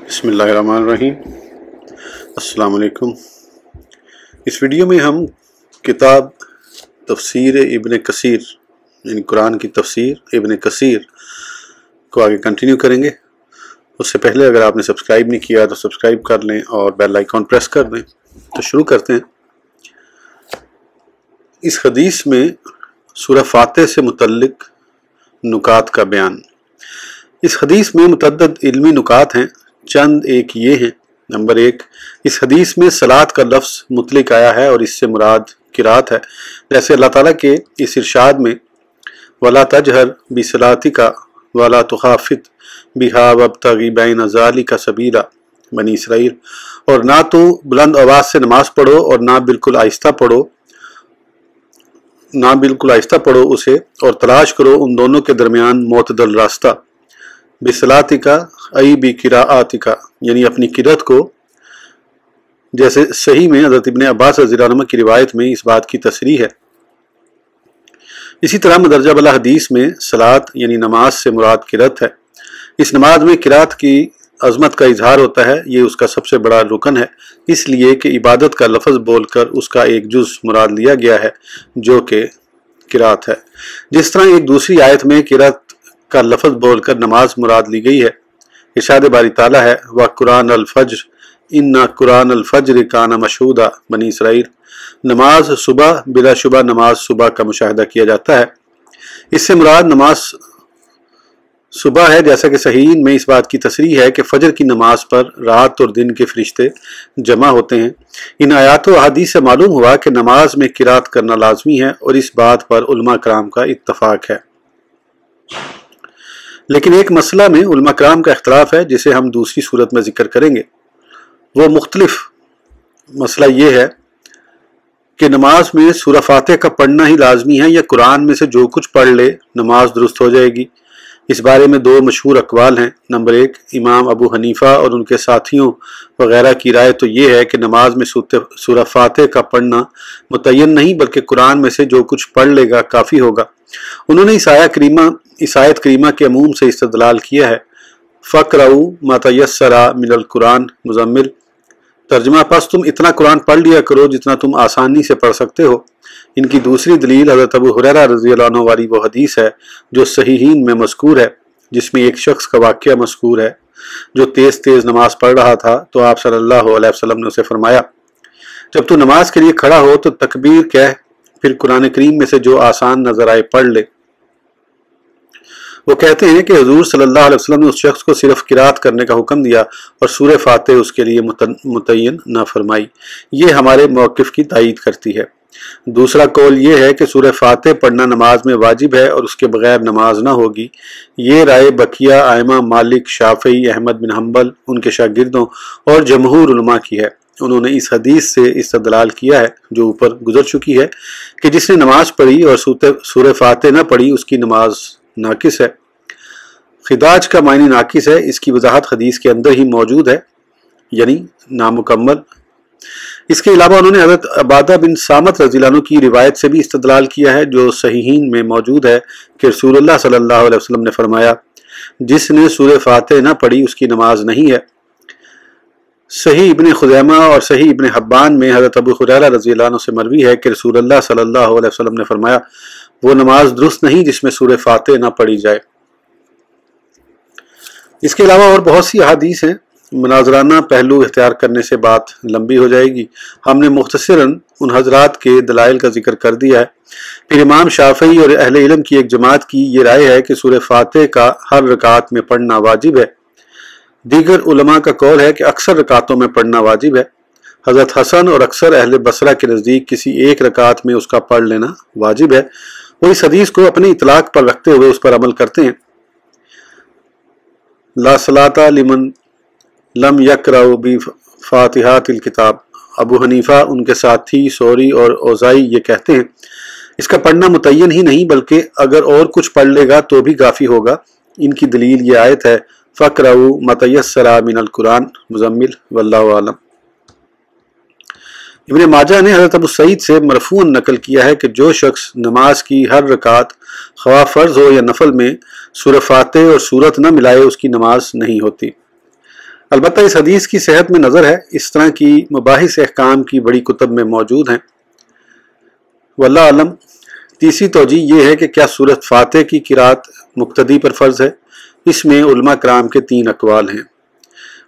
بسم اللہ الرحمن الرحیم۔ السلام علیکم۔ اس ویڈیو میں ہم کتاب تفسیر ابن کثیر یعنی قرآن کی تفسیر ابن کثیر کو آگے کنٹینیو کریں گے۔ اس سے پہلے اگر آپ نے سبسکرائب نہیں کیا تو سبسکرائب کر لیں اور بیل آئیکن پریس کر دیں۔ تو شروع کرتے ہیں۔ اس حدیث میں سورہ فاتح سے متعلق نکات کا بیان۔ اس حدیث میں متعدد علمی نکات ہیں، چند ایک یہ ہیں۔ نمبر 1، اس حدیث میں صلاۃ کا لفظ مطلق آیا ہے اور اس سے مراد قرات ہے، جیسے اللہ تعالیٰ کے اس ارشاد میں وَلَا تَجْهَرْ بِصَلَاتِكَ وَلَا تُخَافِتْ بِهَا وَابْتَغِ بَيْنَ ذَلِكَ سَبِيلًا بنی اسرائیل، اور نہ تو بلند آواز سے نماز پڑھو اور نہ بالکل آہستہ پڑھو اسے، اور تلاش کرو ان دونوں کے درمیان معتدل راستہ۔ بِصَلَاتِكَ ای بِقِرَاءَتِكَ یعنی اپنی قرات کو، جیسے صحیح میں حضرت ابن عباس رضی اللہ عنہ کی روایت میں اس بات کی تصریح ہے۔ اسی طرح مدرجہ بالا حدیث میں صلاۃ یعنی نماز سے مراد قرات ہے۔ اس نماز میں قرات کی عظمت کا اظہار ہوتا ہے، یہ اس کا سب سے بڑا رکن ہے، اس لیے کہ عبادت کا لفظ بول کر اس کا ایک جز مراد لیا گیا ہے جو کہ قرات ہے۔ جس طرح ایک دوسری آیت میں قرات کا لفظ بول کر نماز مراد لی گئی ہے۔ ارشاد باری تعالیٰ ہے وَقُرْآنَ الْفَجْرِ إِنَّ قُرْآنَ الْفَجْرِ كَانَ مَشْهُودًا بنی اسرائیل، نماز صبح بلا شبہ نماز صبح کا مشاہدہ کیا جاتا ہے۔ اس سے مراد نماز صبح ہے، جیسا کہ صحیح میں اس بات کی تصریح ہے کہ فجر کی نماز پر رات اور دن کے فرشتے جمع ہوتے ہیں۔ ان آیات و احادیث سے معلوم ہوا کہ نماز میں قرات کرنا لازمی ہے، اور اس بات پر علماء کرام کا اتفاق ہے۔ لیکن ایک مسئلہ میں علماء کرام کا اختلاف ہے، جسے ہم دوسری صورت میں ذکر کریں گے۔ وہ مختلف مسئلہ یہ ہے کہ نماز میں سورہ فاتح کا پڑھنا ہی لازمی ہے، یا قرآن میں سے جو کچھ پڑھ لے نماز درست ہو جائے گی۔ اس بارے میں دو مشہور اقوال ہیں۔ نمبر 1، امام ابو حنیفہ اور ان کے ساتھیوں وغیرہ کی رائے تو یہ ہے کہ نماز میں سورہ فاتح کا پڑھنا متعین نہیں، بلکہ قرآن میں سے جو کچھ پڑھ لے گا کافی ہوگا۔ انہوں نے اس آیت کریمہ کے عموم سے استدلال کیا ہے۔ فَقْرَؤُوا مَا تَيَسَّرَ مِنَ الْقُرْآنِ مزمل، ترجمہ پس تم اتنا قرآن پڑھ لیا کرو جتنا تم آسانی سے پڑھ سکتے ہو۔ ان کی دوسری دلیل حضرت ابو ہریرہ رضی اللہ عنہ والی وہ حدیث ہے جو صحیحین میں مذکور ہے، جس میں ایک شخص کا واقعہ مذکور ہے جو تیز تیز نماز پڑھ رہا تھا، تو آپ صلی اللہ علیہ وسلم نے اسے فرمایا جب تو نماز کے لیے کھڑا ہو تو تکبیر کہہ، پھر قرآن کریم میں سے جو آسان نظر آئے پڑھ لے۔ وہ کہتے ہیں کہ حضور صلی اللہ علیہ وسلم نے اس شخص کو صرف قرات کرنے کا حکم دیا اور سورہ فاتح اس کے لیے متعین نہ فرمائی۔ یہ ہمارے موقف کی تائید کرتی ہے۔ دوسرا قول یہ ہے کہ سورہ فاتح پڑھنا نماز میں واجب ہے اور اس کے بغیر نماز نہ ہوگی۔ یہ رائے بقیہ ائمہ مالک، شافعی، احمد بن حنبل، ان کے شاگردوں اور جمہور علماء کی ہے۔ انہوں نے اس حدیث سے استدلال کیا ہے جو اوپر گزر چکی ہے کہ جس نے نماز پڑھی اور سورہ فاتح نہ پڑھی اس کی نماز ناقص ہے۔ خداج کا معنی ناقص ہے، اس کی وضاحت حدیث کے اندر ہی موجود ہے، یعنی نامکمل۔ اس کے علاوہ انہوں نے حضرت عبادہ بن صامت رضی اللہ عنہ کی روایت سے بھی استدلال کیا ہے جو صحیحین میں موجود ہے کہ رسول اللہ صلی اللہ علیہ وسلم نے فرمایا جس نے سورہ فاتح نہ پڑھی اس کی نماز نہیں ہے۔ صحیح ابن خزیمہ اور صحیح ابن حبان میں حضرت ابو ہریرہ رضی اللہ عنہ سے مروی ہے کہ رسول اللہ صلی اللہ علیہ وسلم نے فرمایا وہ نماز درست نہیں جس میں سورہ فاتح نہ پڑھی جائے۔ اس کے علاوہ اور بہت سی احادیث ہیں، مناظرانہ پہلو اختیار کرنے سے بات لمبی ہو جائے گی۔ ہم نے مختصراً ان حضرات کے دلائل کا ذکر کر دیا ہے۔ پھر امام شافعی اور اہل علم کی ایک جماعت کی یہ رائے ہے کہ سورہ فاتح کا ہر رکعت میں پڑھنا واجب ہے۔ دیگر علماء کا قول ہے کہ اکثر رکعتوں میں پڑھنا واجب ہے۔ حضرت حسن اور اکثر اہل بصرہ کے نزدیک کسی ایک رکعت میں اس کا پڑھ لینا واجب ہے۔ وہ اس حدیث کو اپنے اطلاق پر رکھتے ہوئے اس پر عمل کرتے ہیں۔ لا صلاۃ لمن لم یقرأ بفاتحۃ الکتاب، ابو حنیفہ، ان کے ساتھی سوری اور اوزائی یہ کہتے ہیں اس کا پڑھنا متعین ہی نہیں بلکہ اگر اور کچھ پڑھ لے گا تو بھی کافی ہوگا۔ ان کی دلیل یہ آیت ہے فَقْرَؤُوا مَا تَيَسَّرَ مِنَ الْقُرْآنِ مزمل واللہ اعلم۔ ابن ماجہ نے حضرت ابو سعید سے مرفوعاً نقل کیا ہے کہ جو شخص نماز کی ہر رکعت خواہ فرض ہو یا نفل میں سورہ فاتح اور سورت نہ ملائے اس کی نماز نہیں ہوتی۔ البتہ اس حدیث کی صحت میں نظر ہے، اس طرح کی مباحث احکام کی بڑی کتب میں موجود ہیں، واللہ علم۔ تیسری توجیہ یہ ہے کہ کیا سورۃ فاتح کی قرات مقتدی پر فرض ہے؟ اس میں علماء کرام کے 3 اقوال ہیں۔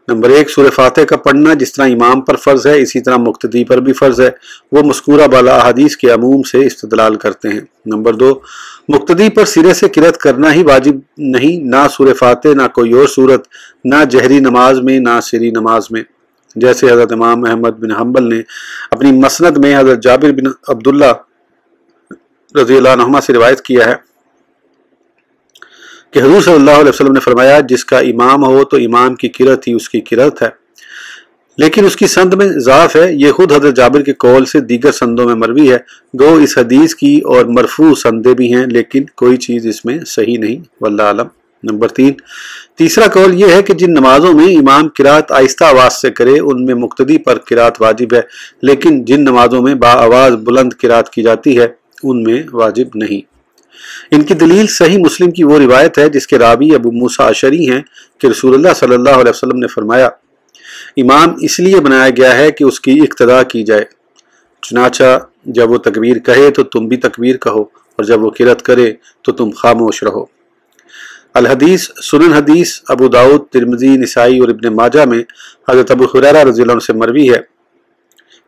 نمبر 1، سورہ فاتح کا پڑھنا جس طرح امام پر فرض ہے اسی طرح مقتدی پر بھی فرض ہے، وہ مذکورہ بالا احادیث کے عموم سے استدلال کرتے ہیں۔ نمبر 2، مقتدی پر سرے سے قرات کرنا ہی واجب نہیں، نہ سورہ فاتح، نہ کوئی اور سورت، نہ جہری نماز میں نہ سری نماز میں، جیسے حضرت امام احمد بن حنبل نے اپنی مسند میں حضرت جابر بن عبداللہ رضی اللہ عنہما سے روایت کیا ہے کہ حضور صلی اللہ علیہ وسلم نے فرمایا، جس کا امام ہو تو امام کی قرات ہی اس کی قرات ہے، لیکن اس کی سند میں ضعف ہے۔ یہ خود حضرت جابر کے قول سے دیگر سندوں میں مروی ہے، گو اس حدیث کی اور مرفوع سندیں بھی ہیں، لیکن کوئی چیز اس میں صحیح نہیں، واللہ علم۔ نمبر 3، تیسرا قول یہ ہے کہ جن نمازوں میں امام قرات آہستہ آواز سے کرے ان میں مقتدی پر قرات واجب ہے، لیکن جن نمازوں میں با آواز بلند قرات کی جاتی ہے ان میں واجب نہیں۔ ان کی دلیل صحیح مسلم کی وہ روایت ہے جس کے راوی ابو موسیٰ اشعری ہیں کہ رسول اللہ صلی اللہ علیہ وسلم نے فرمایا، امام اس لیے بنایا گیا ہے کہ اس کی اقتداء کی جائے، چنانچہ جب وہ تکبیر کہے تو تم بھی تکبیر کہو، اور جب وہ قرات کرے تو تم خاموش رہو۔ الحدیث سنن حدیث ابو داؤد، ترمذی، نسائی اور ابن ماجہ میں حضرت ابو ہریرہ رضی اللہ عنہ سے مروی ہے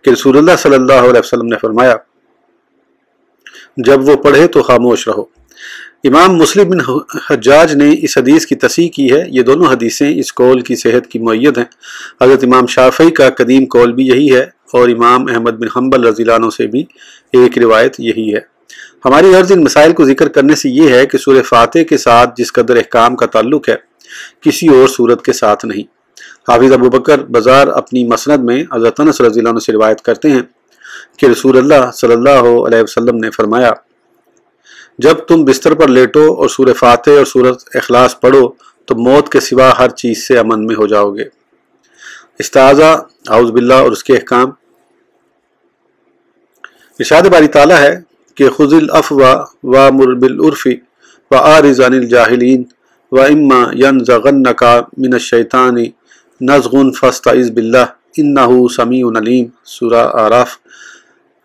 کہ رسول اللہ صلی اللہ علیہ وسلم نے فرمایا، جب وہ پڑھے تو خاموش رہو۔ امام مسلم بن حجاج نے اس حدیث کی تصحیح کی ہے۔ یہ دونوں حدیثیں اس قول کی صحت کی مؤید ہیں۔ حضرت امام شافعی کا قدیم قول بھی یہی ہے، اور امام احمد بن حنبل رضی اللہ عنہ سے بھی ایک روایت یہی ہے۔ ہماری غرض ان مسائل کو ذکر کرنے سے یہ ہے کہ سورہ فاتح کے ساتھ جس قدر احکام کا تعلق ہے کسی اور سورت کے ساتھ نہیں۔ حافظ ابو بکر بزار اپنی مسند میں حضرت انس رضی اللہ عنہ سے روایت کرتے ہیں کہ رسول اللہ صلی اللہ علیہ وسلم نے فرمایا، جب تم بستر پر لیٹو اور سورہ فاتح اور سورۃ اخلاص پڑھو تو موت کے سوا ہر چیز سے امن میں ہو جاؤ گے۔ استعاذہ، اعوذ باللہ اور اس کے احکام۔ ارشاد باری تعالیٰ ہے کہ خذ العفو وامر بالعرف واعرض عن الجاہلین واما ینزغنک من الشیطان نزغ فاستعذ باللہ انہ سمیع علیم، سورہ اعراف۔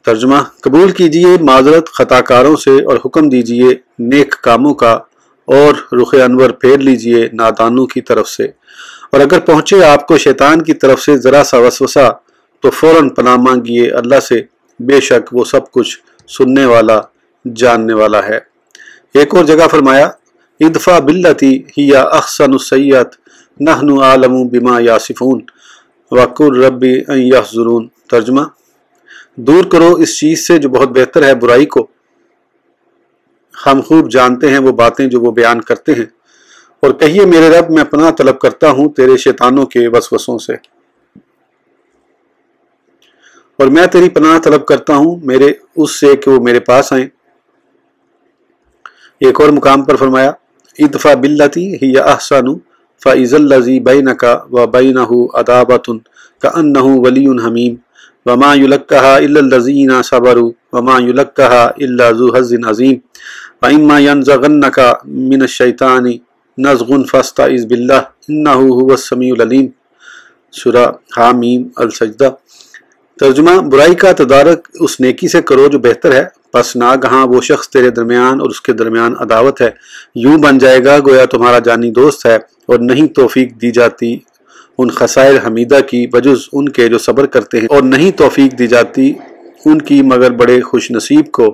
ترجمہ، قبول کیجئے معذرت خطا کاروں سے اور حکم دیجئے نیک کاموں کا، اور رخ انور پھیر لیجئے نادانوں کی طرف سے، اور اگر پہنچے آپ کو شیطان کی طرف سے ذرا سا وسوسہ تو فوراً پناہ مانگیے اللہ سے، بے شک وہ سب کچھ سننے والا جاننے والا ہے۔ ایک اور جگہ فرمایا، ادفع باللتی ہی احسن السیئۃ نحن اعلم بما یصفون وقل رب ان یحضرون۔ ترجمہ، دور کرو اس چیز سے جو بہت بہتر ہے برائی کو، ہم خوب جانتے ہیں وہ باتیں جو وہ بیان کرتے ہیں، اور کہیے میرے رب میں پناہ طلب کرتا ہوں تیرے شیطانوں کے وسوسوں سے، اور میں تیری پناہ طلب کرتا ہوں میرے اس سے کہ وہ میرے پاس آئیں۔ ایک اور مقام پر فرمایا، ادفع باللتی ہی احسن فاذا الذی بینک وبینہ عداوۃ کأنہ ولی حمیم وما یلقاها الا الذین صبروا وما یلقاها الا ذو حظ عظیم واما ینزغنک من الشیطان نزغ فاستعذ باللہ انہ هو السمیع العلیم، سورہ حامیم السجدہ۔ ترجمہ، برائی کا تدارک اس نیکی سے کرو جو بہتر ہے، پس ناگہاں وہ شخص تیرے درمیان اور اس کے درمیان عداوت ہے، یوں بن جائے گا گویا تمہارا جانی دوست ہے، اور نہیں توفیق دی جاتی ان خسائر حمیدہ کی بجز ان کے جو صبر کرتے ہیں، اور نہیں توفیق دی جاتی ان کی مگر بڑے خوش نصیب کو۔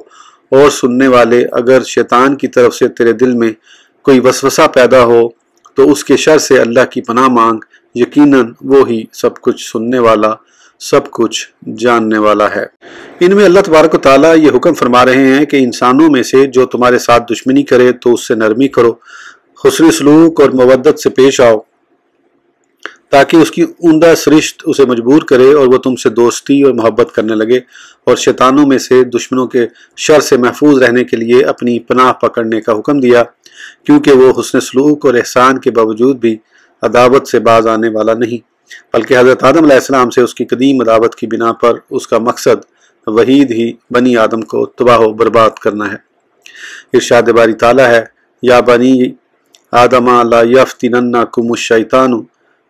اور سننے والے، اگر شیطان کی طرف سے تیرے دل میں کوئی وسوسہ پیدا ہو تو اس کے شر سے اللہ کی پناہ مانگ، یقیناً وہی سب کچھ سننے والا سب کچھ جاننے والا ہے۔ ان میں اللہ تبارک و تعالیٰ یہ حکم فرما رہے ہیں کہ انسانوں میں سے جو تمہارے ساتھ دشمنی کرے تو اس سے نرمی کرو، حسن سلوک اور مودت سے پیش آؤ، تاکہ اس کی عمدہ سرشت اسے مجبور کرے اور وہ تم سے دوستی اور محبت کرنے لگے، اور شیطانوں میں سے دشمنوں کے شر سے محفوظ رہنے کے لیے اپنی پناہ پکڑنے کا حکم دیا، کیونکہ وہ حسن سلوک اور احسان کے باوجود بھی عداوت سے باز آنے والا نہیں، بلکہ حضرت آدم علیہ السلام سے اس کی قدیم عداوت کی بنا پر اس کا مقصد وحید ہی بنی آدم کو تباہ و برباد کرنا ہے۔ ارشاد باری تعالیٰ ہے، یا بنی آدم لا یفتننکم الشیطان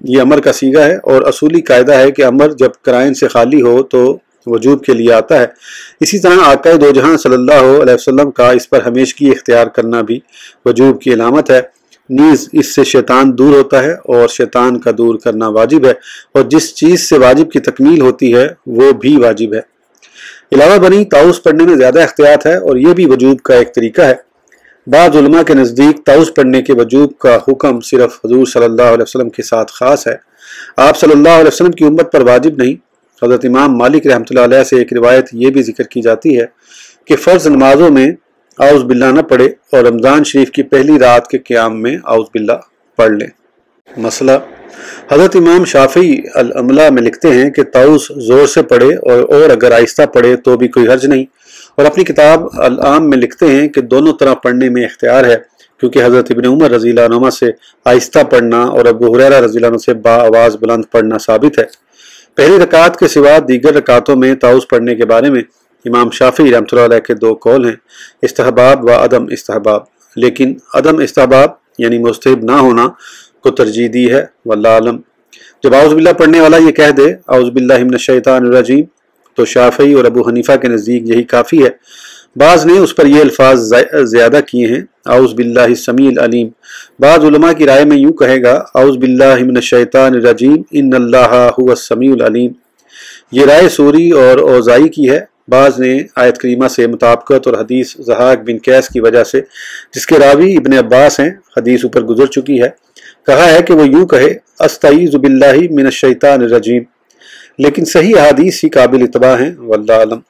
یہ امر کا صیغہ ہے اور اصولی قاعدہ ہے کہ امر جب قرائن سے خالی ہو تو وجوب کے لیے آتا ہے۔ اسی طرح آقائے دو جہاں صلی اللہ علیہ وسلم کا اس پر ہمیشگی اختیار کرنا بھی وجوب کی علامت ہے۔ نیز اس سے شیطان دور ہوتا ہے اور شیطان کا دور کرنا واجب ہے، اور جس چیز سے واجب کی تکمیل ہوتی ہے وہ بھی واجب ہے۔ علاوہ بنی طاؤس پڑھنے میں زیادہ احتیاط ہے اور یہ بھی وجوب کا ایک طریقہ ہے۔ بعض علماء کے نزدیک طاؤس پڑھنے کے وجوب کا حکم صرف حضور صلی اللہ علیہ وسلم کے ساتھ خاص ہے، آپ صلی اللہ علیہ وسلم کی امت پر واجب نہیں۔ حضرت امام مالک رحمۃ اللہ علیہ سے ایک روایت یہ بھی ذکر کی جاتی ہے کہ فرض نمازوں میں اعوذ باللہ نہ پڑھے اور رمضان شریف کی پہلی رات کے قیام میں اعوذ باللہ پڑھ لیں۔ مسئلہ: حضرت امام شافعی العملہ میں لکھتے ہیں کہ طاؤس زور سے پڑھے اور اگر آہستہ پڑھے تو بھی کوئی حرج نہیں، اور اپنی کتاب العام میں لکھتے ہیں کہ دونوں طرح پڑھنے میں اختیار ہے، کیونکہ حضرت ابن عمر رضی اللہ عنہما سے آہستہ پڑھنا اور ابو ہریرہ رضی اللہ عنہ سے با آواز بلند پڑھنا ثابت ہے۔ پہلی رکعت کے سوا دیگر رکعتوں میں طاؤس پڑھنے کے بارے میں امام شافعی رحمۃ اللہ علیہ کے دو قول ہیں، استحباب و عدم استحباب، لیکن عدم استحباب یعنی مستحب نہ ہونا کو ترجیح دی ہے، واللہ عالم۔ جب اعوذ باللہ پڑھنے والا یہ کہہ دے اعوذ باللہ من الشیطان الرجیم تو شافعی اور ابو حنیفہ کے نزدیک یہی کافی ہے۔ بعض نے اس پر یہ الفاظ زیادہ کیے ہیں، اعوذ باللہ السمیع العلیم۔ بعض علماء کی رائے میں یوں کہے گا اعوذ باللہ من الشیطان الرجیم ان اللہ هو السمیع العلیم۔ یہ رائے سوری اور اوزائی کی ہے۔ بعض نے آیت کریمہ سے مطابقت اور حدیث ضحاک بن قیس کی وجہ سے، جس کے راوی ابن عباس ہیں، حدیث اوپر گزر چکی ہے، کہا ہے کہ وہ یوں کہے استعیذ باللہ من الشیطان الرجیم، لیکن صحیح احادیث ہی قابل اتباع ہیں، واللہ اعلم۔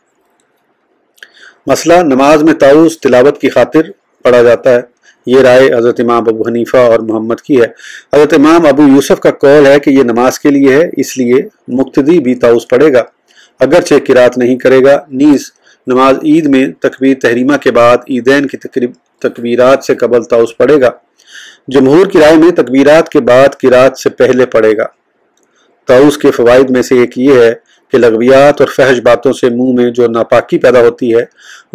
مسئلہ: نماز میں طاؤس تلاوت کی خاطر پڑھا جاتا ہے، یہ رائے حضرت امام ابو حنیفہ اور محمد کی ہے۔ حضرت امام ابو یوسف کا قول ہے کہ یہ نماز کے لیے ہے، اس لیے مقتدی بھی طاؤس پڑھے گا اگرچہ قرات نہیں کرے گا۔ نیز نماز عید میں تکبیر تحریمہ کے بعد عیدین کی تکبیرات سے قبل طاؤس پڑھے گا۔ جمہور کی رائے میں تکبیرات کے بعد قرات سے پہلے پڑھے گا۔ طاؤس کے فوائد میں سے ایک یہ ہے کہ لغویات اور فحش باتوں سے منہ میں جو ناپاکی پیدا ہوتی ہے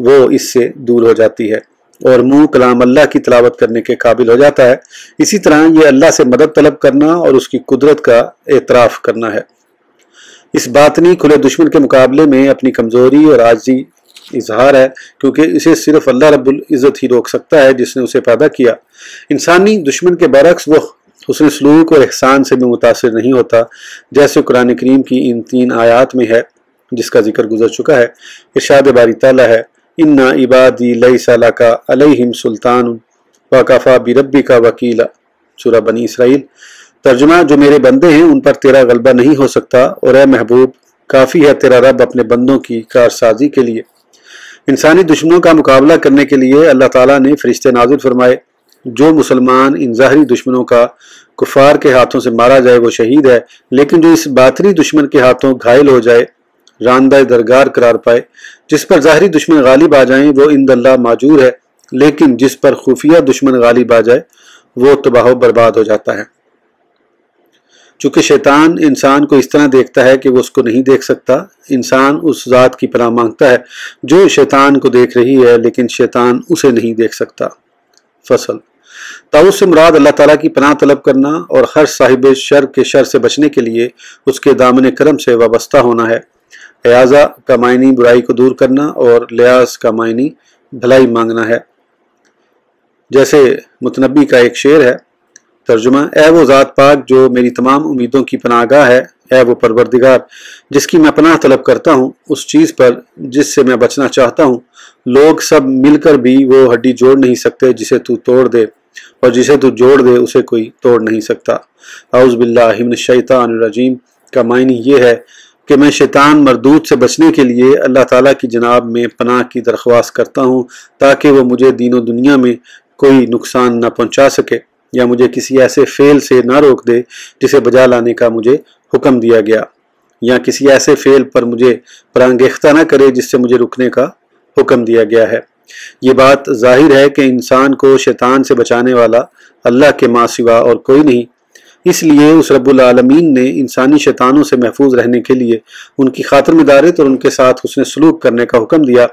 وہ اس سے دور ہو جاتی ہے اور منہ کلام اللہ کی تلاوت کرنے کے قابل ہو جاتا ہے۔ اسی طرح یہ اللہ سے مدد طلب کرنا اور اس کی قدرت کا اعتراف کرنا ہے۔ اس باطنی کھلے دشمن کے مقابلے میں اپنی کمزوری اور عاجزی اظہار ہے، کیونکہ اسے صرف اللہ رب العزت ہی روک سکتا ہے جس نے اسے پیدا کیا۔ انسانی دشمن کے برعکس وہ حسن سلوک اور احسان سے بھی متاثر نہیں ہوتا، جیسے قرآن کریم کی ان 3 آیات میں ہے جس کا ذکر گزر چکا ہے۔ ارشاد باری تعالیٰ ہے اِنَّ عِبَادِي لَيْسَ لَكَ عَلَيْهِمْ سُلْطَانٌ وَكَفَىٰ بِرَبِّكَ وَكِيلًا، سورہ بنی اسرائیل۔ ترجمہ: جو میرے بندے ہیں ان پر تیرا غلبہ نہیں ہو سکتا، اور اے محبوب کافی ہے تیرا رب اپنے بندوں کی کارسازی کے لیے۔ انسانی دشمنوں کا مقابلہ کرنے کے لیے اللہ تعالیٰ نے فرشتے نازل فرمائے۔ جو مسلمان ان ظاہری دشمنوں کا کفار کے ہاتھوں سے مارا جائے وہ شہید ہے، لیکن جو اس باطنی دشمن کے ہاتھوں گھائل ہو جائے راندہ درگار قرار پائے۔ جس پر ظاہری دشمن غالب آ جائیں وہ عند اللہ ماجور ہے، لیکن جس پر خفیہ دشمن غالب آ جائے وہ تباہ و برباد ہو جاتا ہے۔ چونکہ شیطان انسان کو اس طرح دیکھتا ہے کہ وہ اس کو نہیں دیکھ سکتا، انسان اس ذات کی پناہ مانگتا ہے جو شیطان کو دیکھ رہی ہے لیکن شیطان اسے نہیں دیکھ سکتا۔ فصل: طاؤس سے مراد اللہ تعالیٰ کی پناہ طلب کرنا اور ہر صاحب شر کے شر سے بچنے کے لیے اس کے دامن کرم سے وابستہ ہونا ہے۔ ایازہ کا معنی برائی کو دور کرنا اور لیاز کا معنی بھلائی مانگنا ہے۔ جیسے متنبی کا ایک شعر ہے، ترجمہ: اے وہ ذات پاک جو میری تمام امیدوں کی پناہ گاہ ہے، اے وہ پروردگار جس کی میں پناہ طلب کرتا ہوں اس چیز پر جس سے میں بچنا چاہتا ہوں، لوگ سب مل کر بھی وہ ہڈی جوڑ نہیں سکتے جسے تو توڑ دے، اور جسے تو جوڑ دے اسے کوئی توڑ نہیں سکتا۔ اعوذ باللہ من الشیطان الرجیم کا معنی یہ ہے کہ میں شیطان مردود سے بچنے کے لیے اللہ تعالیٰ کی جناب میں پناہ کی درخواست کرتا ہوں تاکہ وہ مجھے دین و دنیا میں کوئی نقصان نہ پہنچا سکے یا مجھے کسی ایسے فعل سے نہ روک دے جسے بجا لانے کا مجھے حکم دیا گیا، یا کسی ایسے فعل پر مجھے پرانگیختہ نہ کرے جس سے مجھے رکنے کا حکم دیا گیا ہے۔ یہ بات ظاہر ہے کہ انسان کو شیطان سے بچانے والا اللہ کے ماں سوا اور کوئی نہیں، اس لیے اس رب العالمین نے انسانی شیطانوں سے محفوظ رہنے کے لیے ان کی خاطر مدارت اور ان کے ساتھ حسن سلوک کرنے کا حکم دیا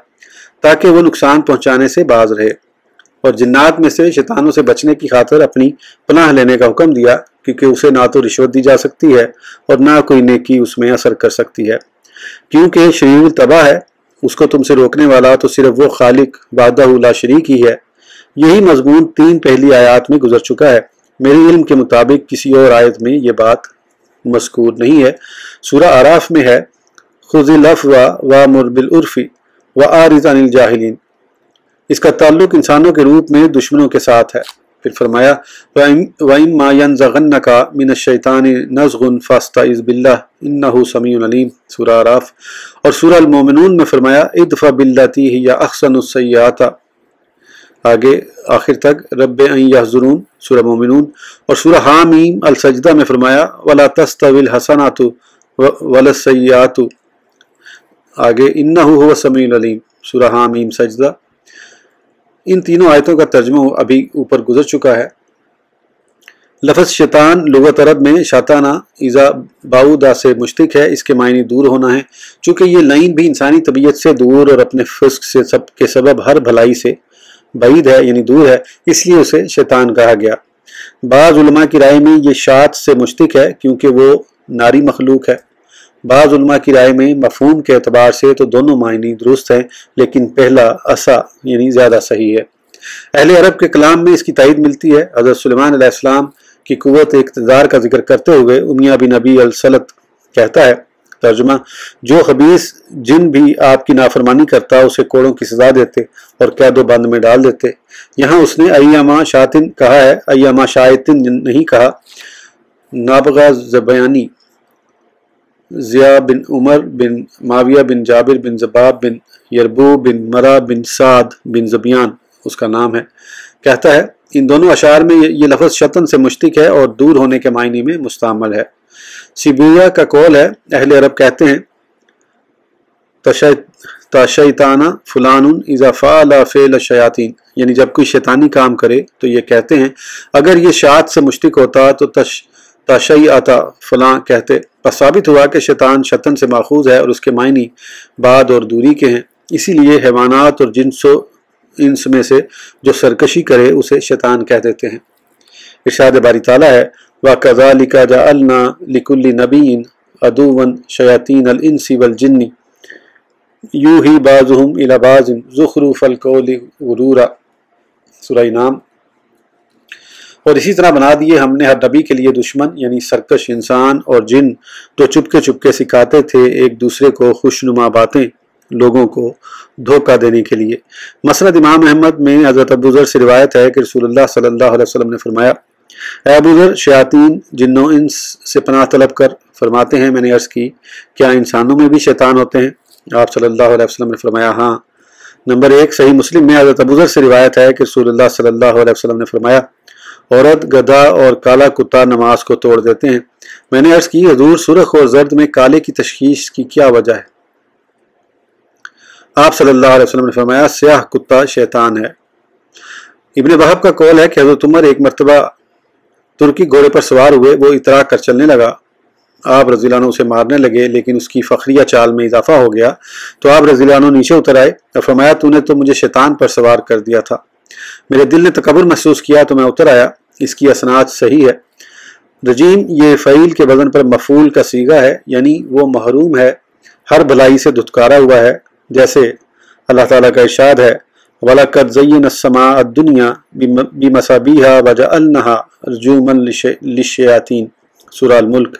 تاکہ وہ نقصان پہنچانے سے باز رہے، اور جنات میں سے شیطانوں سے بچنے کی خاطر اپنی پناہ لینے کا حکم دیا کیونکہ اسے نہ تو رشوت دی جا سکتی ہے اور نہ کوئی نیکی اس میں اثر کر سکتی ہے، کیونکہ شریع الطبع ہے، اس کو تم سے روکنے والا تو صرف وہ خالق وحدہ لا شریک ہی ہے۔ یہی مضمون 3 پہلی آیات میں گزر چکا ہے۔ میرے علم کے مطابق کسی اور آیت میں یہ بات مذکور نہیں ہے۔ سورہ اعراف میں ہے خذ العفو وامر بالعرف واعرض عن الجاہلین۔ اس کا تعلق انسانوں کے روپ میں دشمنوں کے ساتھ ہے۔ پھر فرمایا وَإِمَّا يَنزَغَنَّكَ مِنَ الشَّيْطَانِ نَزْغٌ فَاسْتَعِذْ بِاللَّهِ إِنَّهُ سَمِيعٌ عَلِيمٌ سورہ اعراف، اور سورہ المومنون میں فرمایا ادفع باللتی ہی احسن السیئات، آگے آخر تک رب ان یحضرون سورہ مومنون، اور سورہ حامیم السجدہ میں فرمایا ولا تستوی الحسنات ولا السیئات، آگے انہ هو السمیع العلیم سورہ حامیم سجدہ۔ ان تینوں آیتوں کا ترجمہ ابھی اوپر گزر چکا ہے۔ لفظ شیطان لغت عرب میں شاطانہ اذا باؤدا سے مشتق ہے، اس کے معنی دور ہونا ہے۔ چونکہ یہ لعین بھی انسانی طبیعت سے دور اور اپنے فسق سے کے سبب ہر بھلائی سے بعید ہے، یعنی دور ہے، اس لیے اسے شیطان کہا گیا۔ بعض علماء کی رائے میں یہ شاط سے مشتق ہے کیونکہ وہ ناری مخلوق ہے۔ بعض علماء کی رائے میں مفہوم کے اعتبار سے تو دونوں معنی درست ہیں، لیکن پہلا اسا یعنی زیادہ صحیح ہے۔ اہل عرب کے کلام میں اس کی تائید ملتی ہے۔ حضرت سلیمان علیہ السلام کی قوت اقتدار کا ذکر کرتے ہوئے امیہ بن ابی السلط کہتا ہے، ترجمہ جو خبیث جن بھی آپ کی نافرمانی کرتا اسے کوڑوں کی سزا دیتے اور قید و بند میں ڈال دیتے۔ یہاں اس نے ایما شاطن کہا ہے، ایما شاطن نہیں کہا۔ نابغہ زبیانی ضیاء بن عمر بن معاویہ بن جابر بن زباب بن یربو بن مرہ بن سعد بن زبیان اس کا نام ہے، کہتا ہے ان دونوں اشعار میں یہ لفظ شطن سے مشتق ہے اور دور ہونے کے معنی میں مستعمل ہے۔ سیبویہ کا قول ہے، اہل عرب کہتے ہیں تشیطانہ فلان اذا فعل فعل الشیاطین، یعنی جب کوئی شیطانی کام کرے تو یہ کہتے ہیں۔ اگر یہ شاط سے مشتق ہوتا تو تشیعتا فلاں کہتے، پس ثابت ہوا کہ شیطان شطن سے ماخوذ ہے اور اس کے معنی بعد اور دوری کے ہیں، اسی لیے حیوانات اور جنس و انس میں سے جو سرکشی کرے اسے شیطان کہہ دیتے ہیں۔ ارشاد باری تعالیٰ ہے وَكَذَلِكَ جَعَلْنَا لِكُلِّ نَبِيٍّ عَدُوًّا شَيَاطِينَ الْإِنسِ وَالْجِنِّ يُوحِي بَعْضُهُمْ إِلَى بَعْضٍ زُخْرُفَ الْقَوْلِ غُرُورًا سورہ انعام۔ اور اسی طرح بنا دیے ہم نے ہر نبی کے لیے دشمن یعنی سرکش انسان اور جن جو چپکے سکھاتے تھے ایک دوسرے کو خوشنما باتیں لوگوں کو دھوکہ دینے کے لیے۔ مسند امام احمد میں حضرت ابو ذر سے روایت ہے کہ رسول اللہ صلی اللہ علیہ وسلم نے فرمایا اے ابو ذر شیاطین جن و انس سے پناہ طلب کر۔ فرماتے ہیں میں نے عرض کی کیا انسانوں میں بھی شیطان ہوتے ہیں؟ آپ صلی اللہ علیہ وسلم نے فرمایا ہاں۔ نمبر 1 صحیح مسلم میں حضرت ابو ذر سے روایت ہے کہ رسول اللہ صلی اللہ علیہ وسلم نے فرمایا عورت گدھا اور کالا کتا نماز کو توڑ دیتے ہیں۔ میں نے عرض کی حضور سرخ اور زرد میں کالے کی تشخیص کی کیا وجہ ہے؟ آپ صلی اللہ علیہ وسلم نے فرمایا سیاہ کتا شیطان ہے۔ ابن وہب کا قول ہے کہ حضرت عمر ایک مرتبہ ترکی گھوڑے پر سوار ہوئے، وہ اتراک کر چلنے لگا، آپ رضی اللہ عنہ اسے مارنے لگے لیکن اس کی فخریہ چال میں اضافہ ہو گیا تو آپ رضی اللہ عنہ نیچے اتر آئے اور فرمایا تو نے تو مجھے شیطان پر سوار کر دیا تھا۔ میرے دل نے تکبر محسوس کیا تو میں اتر آیا۔ اس کی اسناد صحیح ہے۔ رجیم یہ فعیل کے وزن پر مفعول کا صیغہ ہے، یعنی وہ محروم ہے، ہر بھلائی سے دھتکارا ہوا ہے، جیسے اللہ تعالیٰ کا ارشاد ہے وَلَقَدْ زَيَّنَا السَّمَاءَ الدُّنْيَا بِمَصَابِيحَ وَجَعَلْنَاهَا رُجُومًا لِلشَّيَاطِينِ سورہ الملک۔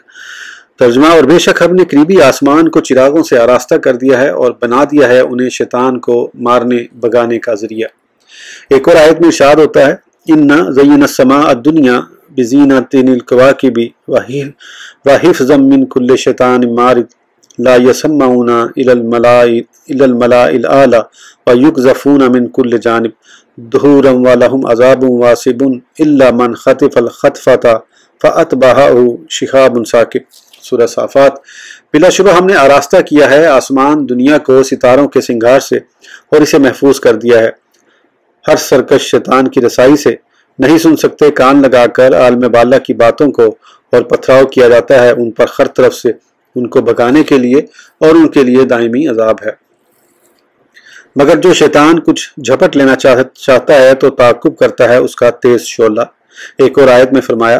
ترجمہ اور بے شک ہم نے قریبی آسمان کو چراغوں سے آراستہ کر دیا ہے اور بنا دیا ہے انہیں شیطان کو مارنے بگانے کا ذریعہ۔ ایک اور آیت میں ارشاد ہوتا ہے اِنَّا زَيَّنَا السَّمَاءَ الدُّنْيَا بِزِينَةٍ الْكَوَاكِبِ وَحِفْظًا مِّن كُلِّ شَيْطَانٍ مَارِدٍ لا يسمعون إلى الملاء الأعلى ويقذفون من كل جانب دحورا ولهم عذاب واصب إلا من خطف الخطفة فأتبعه شهاب ثاقب سورہ صافات۔ بلا شبہ ہم نے آراستہ کیا ہے آسمان دنیا کو ستاروں کے سنگھار سے اور اسے محفوظ کر دیا ہے ہر سرکش شیطان کی رسائی سے۔ نہیں سن سکتے کان لگا کر عالم بالا کی باتوں کو اور پتھراؤ کیا جاتا ہے ان پر ہر طرف سے ان کو بھگانے کے لیے اور ان کے لیے دائمی عذاب ہے۔ مگر جو شیطان کچھ جھپٹ لینا چاہتا ہے تو تعقب کرتا ہے اس کا تیز شعلہ۔ ایک اور آیت میں فرمایا